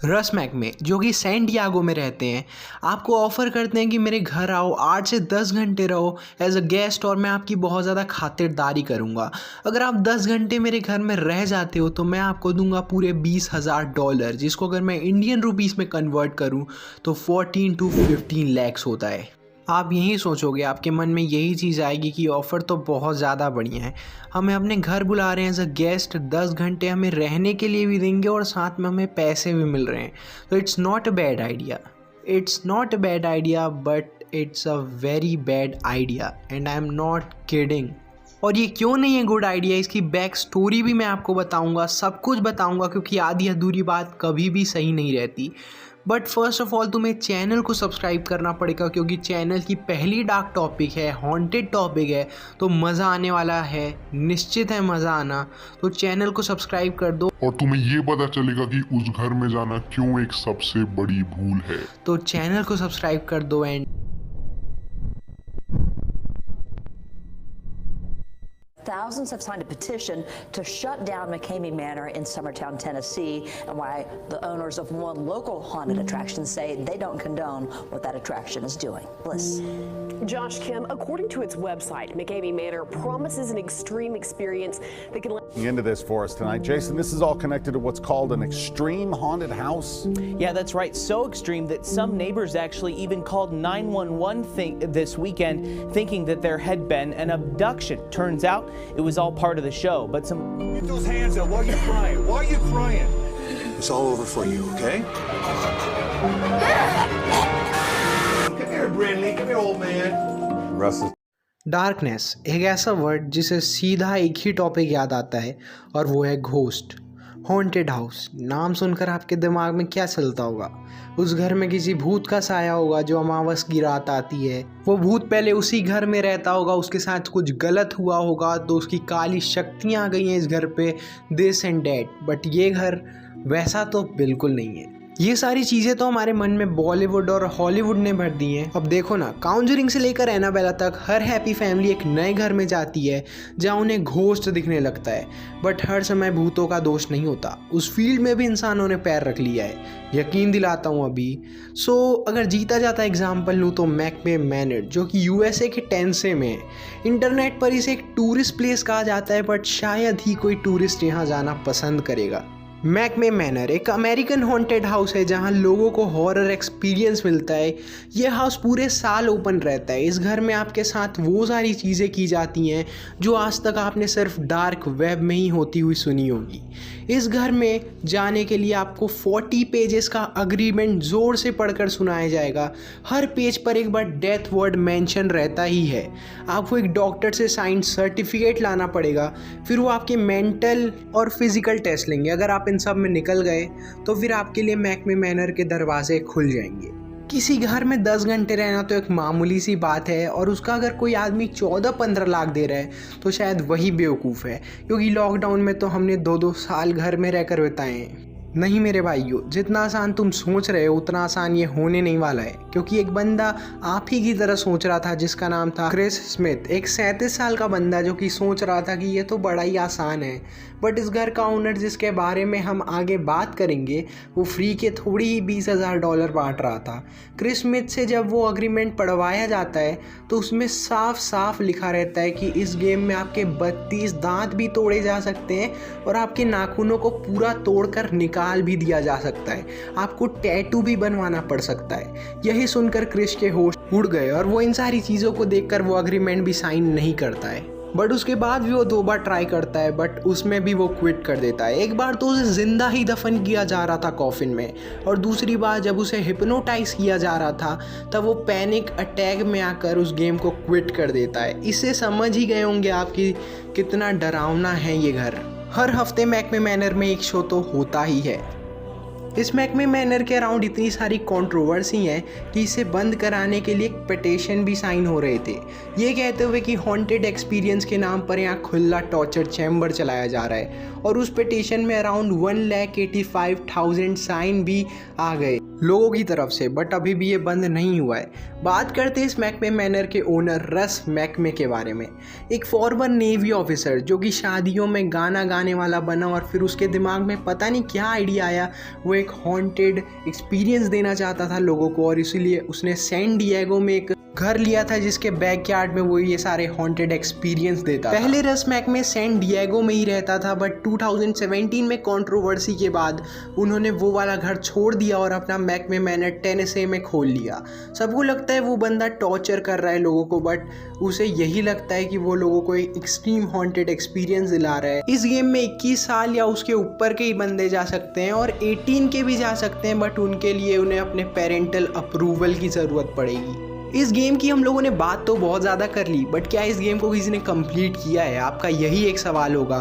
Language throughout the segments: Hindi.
रसमैक में, जो कि सैंटियागो में रहते हैं, आपको ऑफ़र करते हैं कि मेरे घर आओ, 8 से 10 घंटे रहो एज अ गेस्ट और मैं आपकी बहुत ज़्यादा खातिरदारी करूँगा। अगर आप 10 घंटे मेरे घर में रह जाते हो तो मैं आपको दूंगा पूरे $20,000, जिसको अगर मैं इंडियन रुपीस में कन्वर्ट करूँ तो 14 to 15 lakhs होता है। आप यही सोचोगे, आपके मन में यही चीज़ आएगी कि ऑफ़र तो बहुत ज़्यादा बढ़िया है, हमें अपने घर बुला रहे हैं एज अ गेस्ट, 10 घंटे हमें रहने के लिए भी देंगे और साथ में हमें पैसे भी मिल रहे हैं। तो it's not a bad idea, it's not a bad idea, but it's a very bad idea and I am not kidding. और ये क्यों नहीं है गुड आइडिया, इसकी बैक स्टोरी भी मैं आपको बताऊंगा, सब कुछ बताऊंगा, क्योंकि आधी अधूरी बात कभी भी सही नहीं रहती। बट फर्स्ट ऑफ ऑल तुम्हें चैनल को सब्सक्राइब करना पड़ेगा, क्योंकि चैनल की पहली डार्क टॉपिक है, हॉन्टेड टॉपिक है, तो मज़ा आने वाला है, निश्चित है मज़ा आना। तो चैनल को सब्सक्राइब कर दो और तुम्हें ये पता चलेगा कि उस घर में जाना क्यों एक सबसे बड़ी भूल है। तो चैनल को सब्सक्राइब कर दो। And Thousands have signed a petition to shut down McCamey Manor in Summertown, Tennessee, and why the owners of one local haunted attraction say they don't condone what that attraction is doing. Bliss. Josh Kim, according to its website, McCamey Manor promises an extreme experience that can into this for us tonight. Jason, this is all connected to what's called an extreme haunted house. Yeah, that's right. So extreme that some neighbors actually even called 911 this weekend thinking that there had been an abduction. Turns out it was all part of the show, but some... Get those hands up. Why are you crying? Why are you crying? It's all over for you, okay? Come here, Brindley. Come here, old man. Russ is darkness एक ऐसा वर्ड जिसे सीधा एक ही टॉपिक याद आता है, और वो है घोस्ट, हॉन्टेड हाउस। नाम सुनकर आपके दिमाग में क्या चलता होगा? उस घर में किसी भूत का साया होगा जो अमावस की रात आती है, वो भूत पहले उसी घर में रहता होगा, उसके साथ कुछ गलत हुआ होगा तो उसकी काली शक्तियाँ आ गई हैं इस घर पे, दिस एंड डैट। बट ये घर वैसा तो बिल्कुल नहीं है। ये सारी चीज़ें तो हमारे मन में बॉलीवुड और हॉलीवुड ने भर दी हैं। अब देखो ना, काउंजरिंग से लेकर एनाबेला तक हर हैप्पी फैमिली एक नए घर में जाती है जहाँ उन्हें घोस्ट दिखने लगता है, बट हर समय भूतों का दोष नहीं होता। उस फील्ड में भी इंसानों ने पैर रख लिया है, यकीन दिलाता हूँ अभी। अगर जीता जाता एग्जाम्पल लूँ तो मैकमे मैनर, जो कि यूएसए के टेनेसी में है। इंटरनेट पर इसे एक टूरिस्ट प्लेस कहा जाता है, बट शायद ही कोई टूरिस्ट यहाँ जाना पसंद करेगा। मैकमे मैनर एक अमेरिकन हॉन्टेड हाउस है जहां लोगों को हॉरर एक्सपीरियंस मिलता है। यह हाउस पूरे साल ओपन रहता है। इस घर में आपके साथ वो सारी चीज़ें की जाती हैं जो आज तक आपने सिर्फ डार्क वेब में ही होती हुई सुनी होगी। इस घर में जाने के लिए आपको 40 पेजेस का अग्रीमेंट ज़ोर से पढ़कर सुनाया जाएगा। हर पेज पर एक बार डेथ वर्ड मेंशन रहता ही है। आपको एक डॉक्टर से साइन सर्टिफिकेट लाना पड़ेगा, फिर वो आपके मेंटल और फिजिकल टेस्ट लेंगे। अगर आप इन सब में निकल गए तो फिर आपके लिए मैकमे मैनर के दरवाजे खुल जाएंगे। किसी घर में 10 घंटे रहना तो एक मामूली सी बात है, और उसका अगर कोई आदमी 14-15 लाख दे रहा है तो शायद वही बेवकूफ़ है, क्योंकि लॉकडाउन में तो हमने 2-2 साल घर में रहकर बिताए हैं। नहीं मेरे भाइयों, जितना आसान तुम सोच रहे हो उतना आसान ये होने नहीं वाला है, क्योंकि एक बंदा आप ही की तरह सोच रहा था जिसका नाम था क्रिस स्मिथ, एक 37 साल का बंदा जो कि सोच रहा था कि ये तो बड़ा ही आसान है। बट इस घर का ओनर, जिसके बारे में हम आगे बात करेंगे, वो फ्री के थोड़ी ही $20,000 बांट रहा था। क्रिस स्मिथ से जब वो अग्रीमेंट पढ़वाया जाता है तो उसमें साफ साफ लिखा रहता है कि इस गेम में आपके 32 दांत भी तोड़े जा सकते हैं और आपके नाखूनों को पूरा तोड़कर निकाल भी दिया जा सकता है। आपको टैटू भी बनवाना पड़ सकता है। यही सुनकर क्रिस के होश उड़ गए और वो इन सारी चीज़ों को देखकर वो अग्रीमेंट भी साइन नहीं करता है। बट उसके बाद भी वो 2 बार ट्राई करता है, बट उसमें भी वो क्विट कर देता है। एक बार तो उसे ज़िंदा ही दफन किया जा रहा था कॉफिन में, और दूसरी बार जब उसे हिप्नोटाइज किया जा रहा था तब वो पैनिक अटैक में आकर उस गेम को क्विट कर देता है। इससे समझ ही गए होंगे आप कि कितना डरावना है ये घर। हर हफ्ते मैकमे मैनर में एक शो तो होता ही है। इस मैकमे मैनर के अराउंड इतनी सारी कंट्रोवर्सी हैं कि इसे बंद कराने के लिए एक पिटीशन भी साइन हो रहे थे, ये कहते हुए कि हॉन्टेड एक्सपीरियंस के नाम पर यहाँ खुला टॉर्चर चैम्बर चलाया जा रहा है। और उस पिटीशन में अराउंड 1,85,000 साइन भी आ गए। लोगों की तरफ से, बट अभी भी ये बंद नहीं हुआ है। बात करते हैं इस मैकमे मैनर के ओनर रस मैकमे के बारे में। एक फॉर्मर नेवी ऑफिसर जो कि शादियों में गाना गाने वाला बना और फिर उसके दिमाग में पता नहीं क्या आइडिया आया, वो एक हॉन्टेड एक्सपीरियंस देना चाहता था लोगों को, और इसीलिए उसने सैन डिएगो में एक घर लिया था जिसके बैकयार्ड में वो ये सारे हॉन्टेड एक्सपीरियंस देता था। पहले रस मैकमे सैन डिएगो में ही रहता था, बट 2017 में कंट्रोवर्सी के बाद उन्होंने वो वाला घर छोड़ दिया और अपना मैकमे मैनर टेनेसी में खोल लिया। सबको लगता है वो बंदा टॉर्चर कर रहा है लोगों को, बट उसे यही लगता है कि वो लोगों को एक एक्सट्रीम हॉन्टेड एक्सपीरियंस दिला रहा है। इस गेम में 21 साल या उसके ऊपर के ही बंदे जा सकते हैं और 18 के भी जा सकते हैं, बट उनके लिए उन्हें अपने पेरेंटल अप्रूवल की ज़रूरत पड़ेगी। इस गेम की हम लोगों ने बात तो बहुत ज़्यादा कर ली, बट क्या इस गेम को किसी ने कंप्लीट किया है? आपका यही एक सवाल होगा,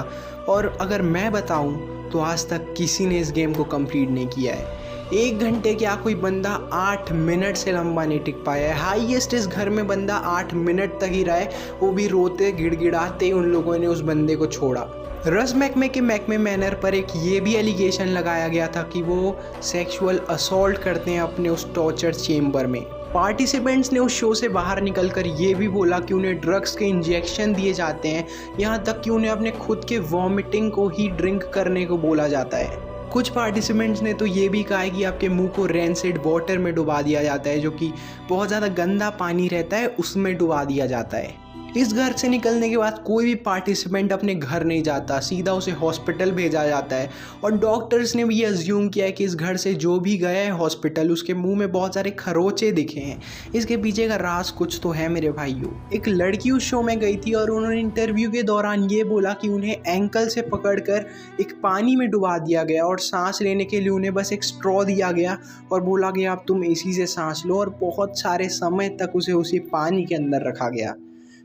और अगर मैं बताऊं तो आज तक किसी ने इस गेम को कंप्लीट नहीं किया है। 1 घंटे क्या कोई बंदा 8 मिनट से लंबा नहीं टिक पाया है। हाईएस्ट इस घर में बंदा 8 मिनट तक ही रहा है, वो भी रोते गिड़गिड़ाते उन लोगों ने उस बंदे को छोड़ा। रस मैकमे के मैकमे मैनर पर एक ये भी एलिगेशन लगाया गया था कि वो सेक्सुअल असॉल्ट करते हैं अपने उस टॉर्चर चेम्बर में। पार्टिसिपेंट्स ने उस शो से बाहर निकलकर ये भी बोला कि उन्हें ड्रग्स के इंजेक्शन दिए जाते हैं, यहाँ तक कि उन्हें अपने खुद के वॉमिटिंग को ही ड्रिंक करने को बोला जाता है। कुछ पार्टिसिपेंट्स ने तो ये भी कहा है कि आपके मुंह को रेंसिड वाटर में डुबा दिया जाता है, जो कि बहुत ज़्यादा गंदा पानी रहता है, उसमें डुबा दिया जाता है। इस घर से निकलने के बाद कोई भी पार्टिसिपेंट अपने घर नहीं जाता, सीधा उसे हॉस्पिटल भेजा जाता है, और डॉक्टर्स ने भी ये अज्यूम किया है कि इस घर से जो भी गया है हॉस्पिटल उसके मुंह में बहुत सारे खरोचे दिखे हैं। इसके पीछे का राज कुछ तो है मेरे भाइयों। एक लड़की उस शो में गई थी और उन्होंने इंटरव्यू के दौरान ये बोला कि उन्हें एंकल से पकड़कर एक पानी में डुबा दिया गया और सांस लेने के लिए उन्हें बस एक स्ट्रॉ दिया गया और बोला गया अब तुम इसी से सांस लो, और बहुत सारे समय तक उसे उसी पानी के अंदर रखा गया।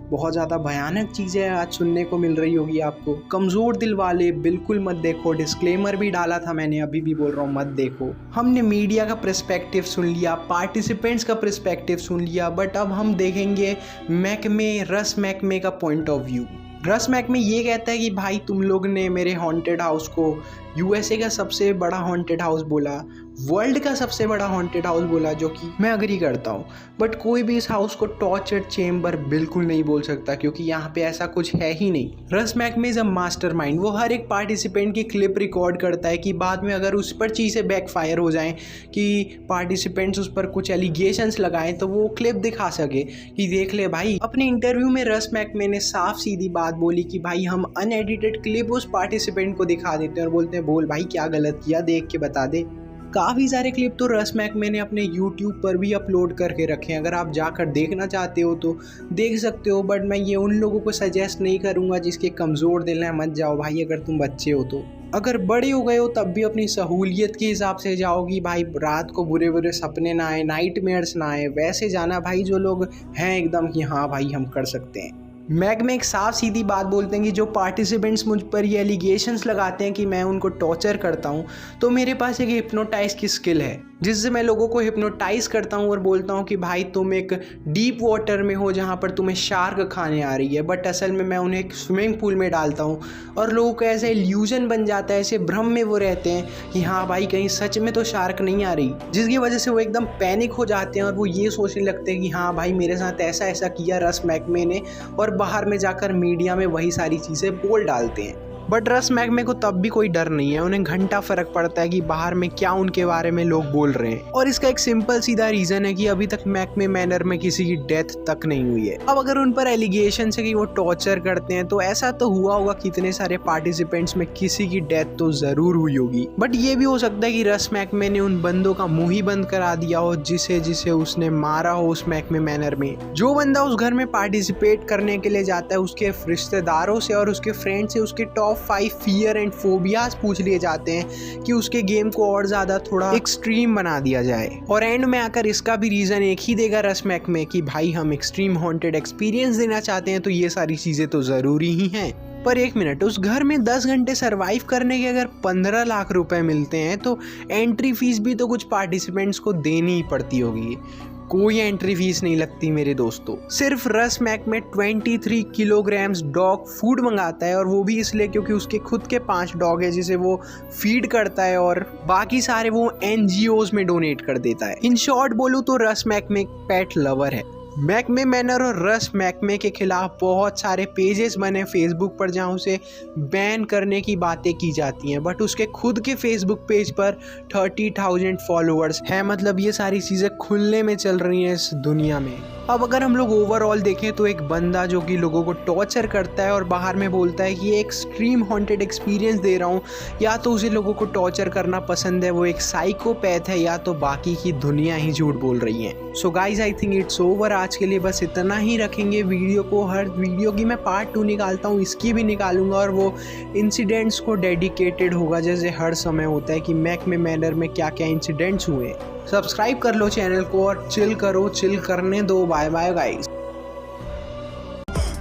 बहुत ज़्यादा भयानक चीज़ें आज सुनने को मिल रही होगी आपको। कमज़ोर दिल वाले बिल्कुल मत देखो, डिस्क्लेमर भी डाला था मैंने, अभी भी बोल रहा हूँ मत देखो। हमने मीडिया का पर्सपेक्टिव सुन लिया, पार्टिसिपेंट्स का पर्सपेक्टिव सुन लिया, बट अब हम देखेंगे मैकमे रस मैकमे का पॉइंट ऑफ व्यू। रस मैकमे ये कहता है कि भाई तुम लोग ने मेरे हॉन्टेड हाउस को यूएसए का सबसे बड़ा हॉन्टेड हाउस बोला, वर्ल्ड का सबसे बड़ा हॉन्टेड हाउस बोला, जो कि मैं अग्री करता हूँ, बट कोई भी इस हाउस को टॉर्चर चेम्बर बिल्कुल नहीं बोल सकता क्योंकि यहाँ पे ऐसा कुछ है ही नहीं। रस मैकमे इज अ मास्टरमाइंड। वो हर एक पार्टिसिपेंट की क्लिप रिकॉर्ड करता है कि बाद में अगर उस पर चीज़ें बैकफायर हो जाएं कि पार्टिसिपेंट्स उस पर कुछ एलिगेशंस लगाएं तो वो क्लिप दिखा सके कि देख ले भाई। अपने इंटरव्यू में रस मैकमे ने साफ सीधी बात बोली कि भाई हम अनएडिटेड क्लिप उस पार्टिसिपेंट को दिखा देते हैं और बोलते हैं बोल भाई क्या गलत किया, देख के बता दे। काफ़ी सारे क्लिप तो रस मैकमे ने अपने YouTube पर भी अपलोड करके रखे हैं, अगर आप जाकर देखना चाहते हो तो देख सकते हो, बट मैं ये उन लोगों को सजेस्ट नहीं करूँगा जिसके कमज़ोर दिल हैं, मत जाओ भाई अगर तुम बच्चे हो तो। अगर बड़े हो गए हो तब भी अपनी सहूलियत के हिसाब से जाओगी भाई, रात को बुरे बुरे सपने ना आए, नाइटमेयर्स ना आए, वैसे जाना भाई जो लोग हैं एकदम कि हाँ भाई हम कर सकते हैं। मैकमे एक साफ सीधी बात बोलते हैं कि जो पार्टिसिपेंट्स मुझ पर ये एलिगेशंस लगाते हैं कि मैं उनको टॉर्चर करता हूँ, तो मेरे पास एक हिप्नोटाइज की स्किल है जिससे मैं लोगों को हिप्नोटाइज करता हूँ और बोलता हूँ कि भाई तुम एक डीप वाटर में हो जहाँ पर तुम्हें शार्क खाने आ रही है, बट असल में मैं उन्हें एक स्विमिंग पूल में डालता हूँ और लोगों को ऐसा इल्यूजन बन जाता है, ऐसे भ्रम में वो रहते हैं कि हाँ भाई कहीं सच में तो शार्क नहीं आ रही, जिसकी वजह से वो एकदम पैनिक हो जाते हैं और वो ये सोचने लगते हैं कि हाँ भाई मेरे साथ ऐसा ऐसा किया रस मैकमे ने, और बाहर में जाकर मीडिया में वही सारी चीज़ें बोल डालते हैं। बट रस मैकमे को तब भी कोई डर नहीं है, उन्हें घंटा फर्क पड़ता है कि बाहर में क्या उनके बारे में लोग बोल रहे हैं, और इसका एक सिंपल सीधा रीज़न है कि अभी तक मैकमे मैनर में किसी की डेथ तक नहीं हुई है। अब अगर उन पर एलिगेशन है कि वो टॉर्चर करते हैं तो ऐसा तो हुआ होगा कितने सारे पार्टिसिपेंट्स में किसी की डेथ तो ज़रूर हुई होगी, बट ये भी हो सकता है कि रस मैकमे ने उन बंदों का मुँह ही बंद करा दिया हो जिसे जिसे उसने मारा हो उस मैकमे मैनर में। जो बंदा उस घर में पार्टिसिपेट करने के लिए जाता है उसके रिश्तेदारों से और उसके फ्रेंड से उसके टॉप 5 फियर एंड फोबियाज पूछ लिए जाते हैं कि उसके गेम को और ज़्यादा थोड़ा एक्सट्रीम बना दिया जाए, और एंड में आकर इसका भी रीज़न एक ही देगा रस मैकमे कि भाई हम एक्सट्रीम हॉन्टेड एक्सपीरियंस देना चाहते हैं तो ये सारी चीज़ें तो ज़रूरी ही हैं। पर एक मिनट, उस घर में 10 घंटे सरवाइव करने के अगर 15 लाख रुपए मिलते हैं तो एंट्री फीस भी तो कुछ पार्टिसिपेंट्स को देनी ही पड़ती होगी। कोई एंट्री फीस नहीं लगती मेरे दोस्तों। सिर्फ रस मैक में 23 किलोग्राम्स डॉग फूड मंगाता है, और वो भी इसलिए क्योंकि उसके खुद के 5 डॉग है जिसे वो फीड करता है और बाकी सारे वो NGOs में डोनेट कर देता है। इन शॉर्ट बोलूँ तो रस मैक में एक पेट लवर है। मैकमे मैनर और रस मैकमे के खिलाफ बहुत सारे पेजेस बने फेसबुक पर जहां उसे बैन करने की बातें की जाती हैं, बट उसके खुद के फेसबुक पेज पर 30,000 फॉलोअर्स है। मतलब ये सारी चीज़ें खुलने में चल रही हैं इस दुनिया में। अब अगर हम लोग ओवरऑल देखें तो एक बंदा जो कि लोगों को टॉर्चर करता है और बाहर में बोलता है कि ये एक्सट्रीम हॉन्टेड एक्सपीरियंस दे रहा हूँ, या तो उसे लोगों को टॉर्चर करना पसंद है, वो एक साइकोपैथ है, या तो बाकी की दुनिया ही झूठ बोल रही है। So guys I think it's over. आज के लिए बस इतना ही रखेंगे वीडियो को। हर वीडियो की मैं पार्ट 2 निकालता हूँ, इसकी भी निकालूंगा, और वो इंसिडेंट्स को डेडिकेटेड होगा जैसे हर समय होता है कि मैकमे मैनर में क्या क्या इंसिडेंट्स हुए। सब्सक्राइब कर लो चैनल को और चिल करो, चिल करने दो। Bye bye guys.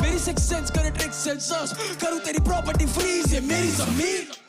मेरी सिक्स सेंस करे ट्रिक्स एंड सॉस, करूं तेरी प्रॉपर्टी फ्रीज, ये मेरी जमीन।